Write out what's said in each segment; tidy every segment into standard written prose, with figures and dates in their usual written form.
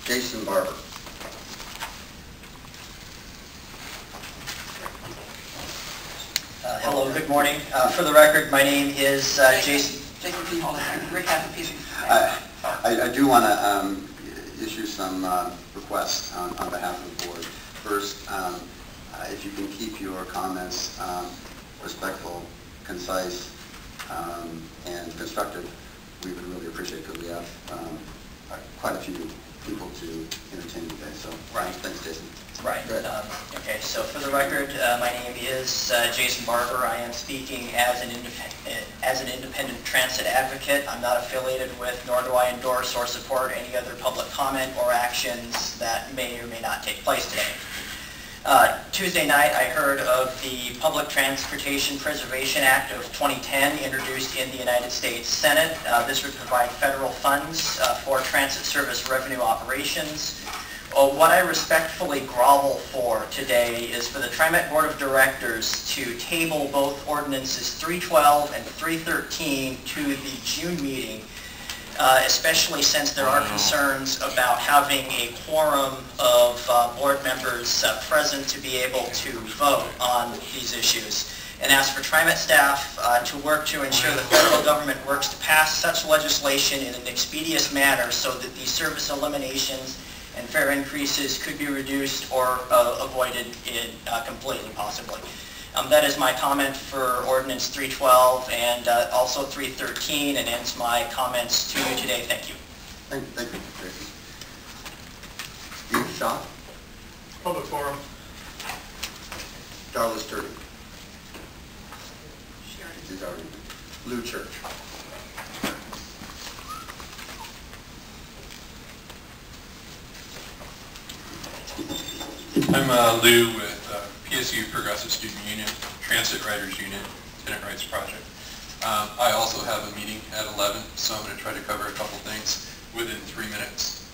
Jason Barber. Hello, good morning. For the record, my name is Jason. Jason, please hold on. Rick has a piece of... I do want to issue some requests on behalf of the board. First, if you can keep your comments respectful, concise, and constructive, we would really appreciate it because we have quite a few people to entertain today. So, right. Thanks, Jason. Right. Okay, so for the record, my name is Jason Barber. I am speaking as an independent transit advocate. I'm not affiliated with, nor do I endorse or support any other public comment or actions that may or may not take place today. Tuesday night, I heard of the Public Transportation Preservation Act of 2010 introduced in the United States Senate. This would provide federal funds for transit service revenue operations. What I respectfully grovel for today is for the TriMet Board of Directors to table both ordinances 312 and 313 to the June meeting, especially since there are concerns about having a quorum of board members present to be able to vote on these issues. And ask for TriMet staff to work to ensure the federal government works to pass such legislation in an expeditious manner so that these service eliminations and fare increases could be reduced or avoided completely, possibly. That is my comment for Ordinance 312 and also 313, and ends my comments to you today. Thank you. Thank you, Jason. Steve Shaw. Public forum. Darla Sturdy. She's already. Lou Church. I'm Lou with PSU Progressive Student Union, Transit Riders Union, Tenant Rights Project. I also have a meeting at 11, so I'm going to try to cover a couple things within 3 minutes.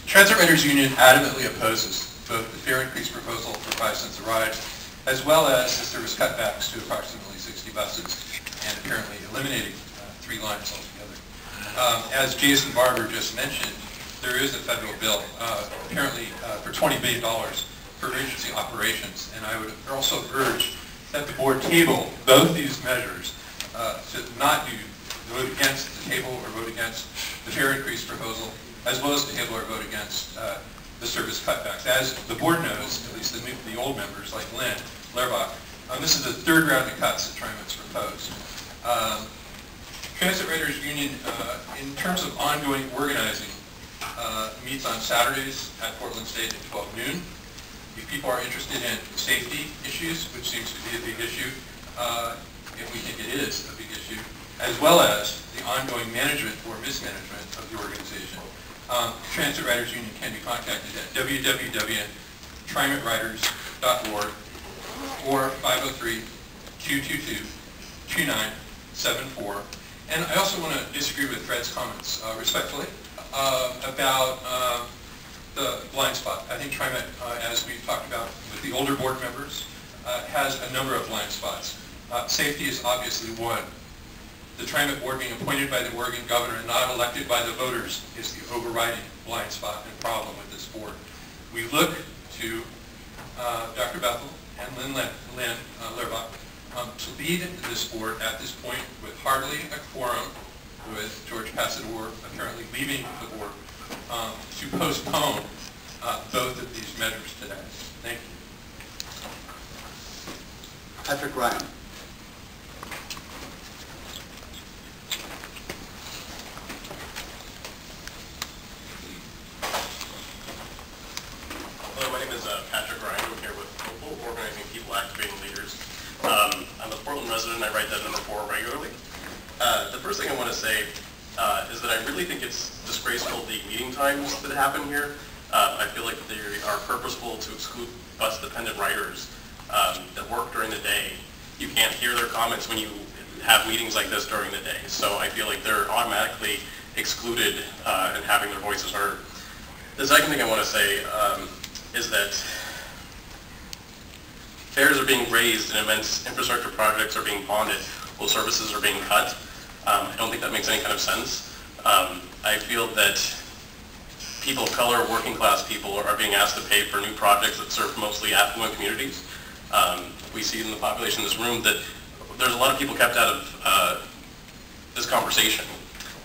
Transit Riders Union adamantly opposes both the fare increase proposal for 5 cents a ride, as well as the service cutbacks to approximately 60 buses, and apparently eliminating 3 lines altogether. As Jason Barber just mentioned, there is a federal bill, apparently for $20 billion for emergency operations, and I would also urge that the board table both these measures to not vote against the table or vote against the fare increase proposal, as well as the table or vote against the service cutbacks. As the board knows, at least the old members like Lynn Lehrbach, this is the 3rd round of cuts that TriMet's proposed. Transit Riders Union, in terms of ongoing organizing, meets on Saturdays at Portland State at 12 noon. If people are interested in safety issues, which seems to be a big issue, and we think it is a big issue, as well as the ongoing management or mismanagement of the organization, Transit Riders Union can be contacted at www.trimetriders.org or 503-222-2974. And I also want to disagree with Fred's comments respectfully about the blind spot. I think TriMet, as we've talked about with the older board members, has a number of blind spots. Safety is obviously one. The TriMet board being appointed by the Oregon governor and not elected by the voters is the overriding blind spot and problem with this board. We look to Dr. Bethel and Lynn Lehrbach to lead this board at this point with hardly a quorum, with George Passador apparently leaving the board, to postpone both of these measures today. Thank you. Patrick Ryan. Hello, my name is Patrick Ryan. I'm here with Local Organizing People Activating Leaders. I'm a Portland resident. I write that number 4 regularly. The first thing I want to say is that I really think it's disgraceful the meeting times that happen here. I feel like they are purposeful to exclude bus-dependent riders that work during the day. You can't hear their comments when you have meetings like this during the day. So I feel like they're automatically excluded and having their voices heard. The second thing I want to say is that fares are being raised and immense infrastructure projects are being bonded while services are being cut. I don't think that makes any kind of sense. I feel that people of color, working class people are being asked to pay for new projects that serve mostly affluent communities. We see in the population in this room that there's a lot of people kept out of this conversation.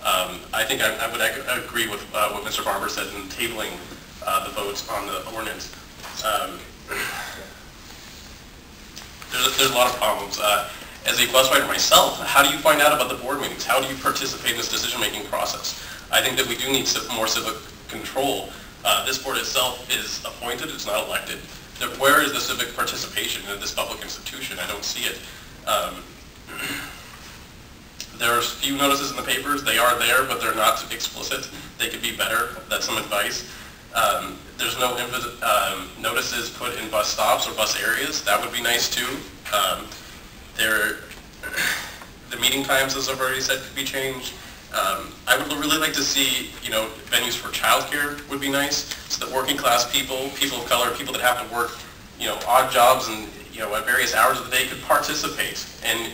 I think I would agree with what Mr. Barber said in tabling the votes on the ordinance. There's a lot of problems. As a bus rider myself, how do you find out about the board meetings? How do you participate in this decision-making process? I think that we do need more civic control. This board itself is appointed, it's not elected. Where is the civic participation in this public institution? I don't see it. There's few notices in the papers. They are there, but they're not explicit. They could be better. That's some advice. There's no notices put in bus stops or bus areas. That would be nice too. The meeting times, as I've already said, could be changed. I would really like to see, venues for childcare would be nice, so that working class people, people of color, people that have to work, odd jobs and, at various hours of the day could participate. And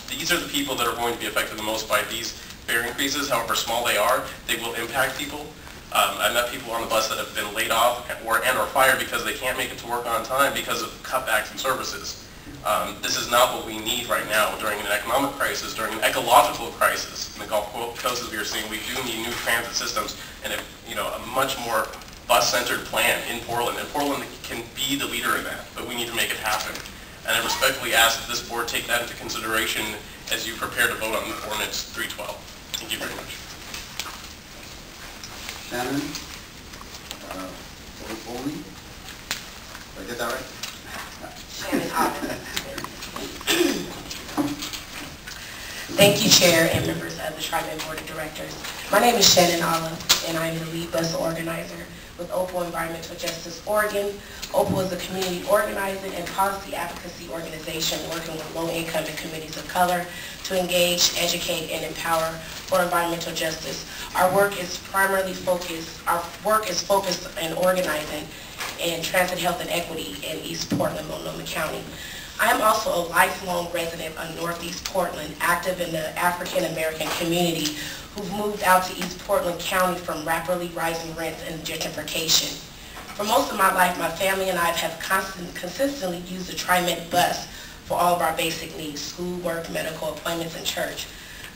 these are the people that are going to be affected the most by these fare increases, however small they are. They will impact people. I've met people on the bus that have been laid off or fired because they can't make it to work on time because of cutbacks in services. This is not what we need right now during an economic crisis, during an ecological crisis. In the Gulf Coast, as we are seeing, we do need new transit systems and a much more bus-centered plan in Portland. And Portland can be the leader in that, but we need to make it happen. And I respectfully ask that this board take that into consideration as you prepare to vote on Ordinance 312. Thank you very much. Shannon? Foley? Did I get that right? Thank you, Chair and members of the TriMet Board of Directors. My name is Shannon Olive, and I am the lead bus organizer with Opal Environmental Justice Oregon. Opal is a community organizing and policy advocacy organization working with low-income and communities of color to engage, educate, and empower for environmental justice. Our work is focused on organizing in transit health and equity in East Portland, Multnomah County. I am also a lifelong resident of Northeast Portland, active in the African American community who've moved out to East Portland County from rapidly rising rents and gentrification. For most of my life, my family and I have consistently used the TriMet bus for all of our basic needs, school, work, medical appointments, and church.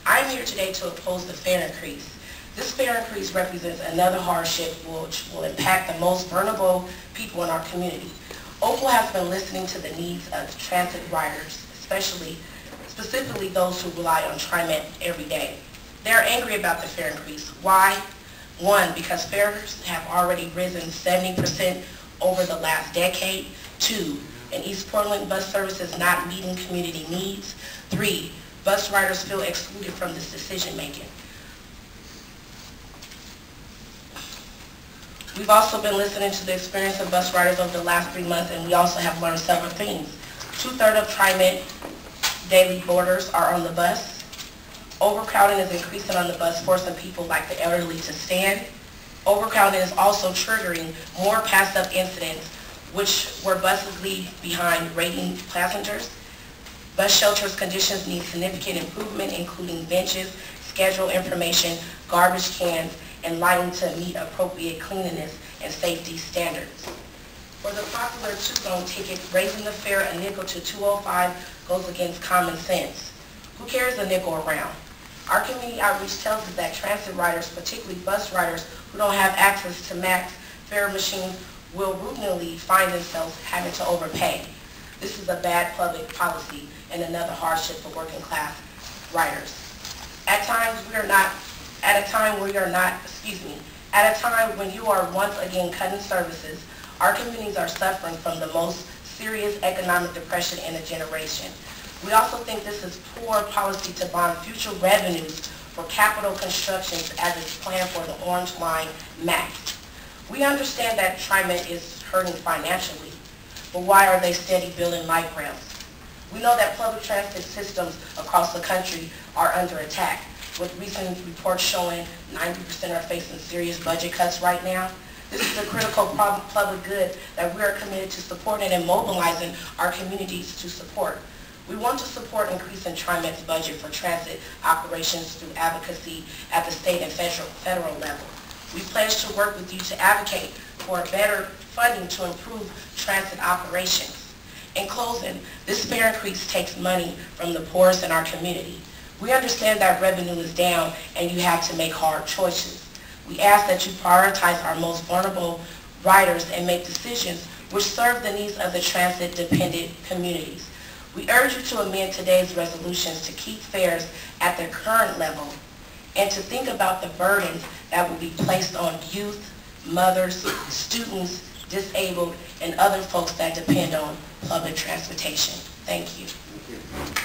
I am here today to oppose the fare increase. This fare increase represents another hardship which will impact the most vulnerable people in our community. Opal has been listening to the needs of transit riders, specifically those who rely on TriMet every day. They are angry about the fare increase. Why? One, because fares have already risen 70% over the last decade. Two, in East Portland, bus service is not meeting community needs. Three, bus riders feel excluded from this decision making. We've also been listening to the experience of bus riders over the last 3 months, and we also have learned several things. 2/3 of TriMet daily boarders are on the bus. Overcrowding is increasing on the bus, forcing people like the elderly to stand. Overcrowding is also triggering more pass-up incidents, where buses leave behind waiting passengers. Bus shelters conditions need significant improvement, including benches, schedule information, garbage cans, and lighting to meet appropriate cleanliness and safety standards. For the popular two-zone ticket, raising the fare a nickel to $2.05 goes against common sense. Who carries a nickel around? Our community outreach tells us that transit riders, particularly bus riders who don't have access to max fare machines, will routinely find themselves having to overpay. This is a bad public policy and another hardship for working class riders. At a time when you are once again cutting services, our communities are suffering from the most serious economic depression in a generation. We also think this is poor policy to bond future revenues for capital constructions as it's planned for the Orange Line Max. We understand that TriMet is hurting financially, but why are they steady building light rails? We know that public transit systems across the country are under attack, with recent reports showing 90% are facing serious budget cuts right now. This is a critical public good that we are committed to supporting and mobilizing our communities to support. We want to support increasing TriMet's budget for transit operations through advocacy at the state and federal level. We pledge to work with you to advocate for better funding to improve transit operations. In closing, this fare increase takes money from the poorest in our community. We understand that revenue is down and you have to make hard choices. We ask that you prioritize our most vulnerable riders and make decisions which serve the needs of the transit-dependent communities. We urge you to amend today's resolutions to keep fares at their current level and to think about the burdens that will be placed on youth, mothers, students, disabled, and other folks that depend on public transportation. Thank you. Thank you.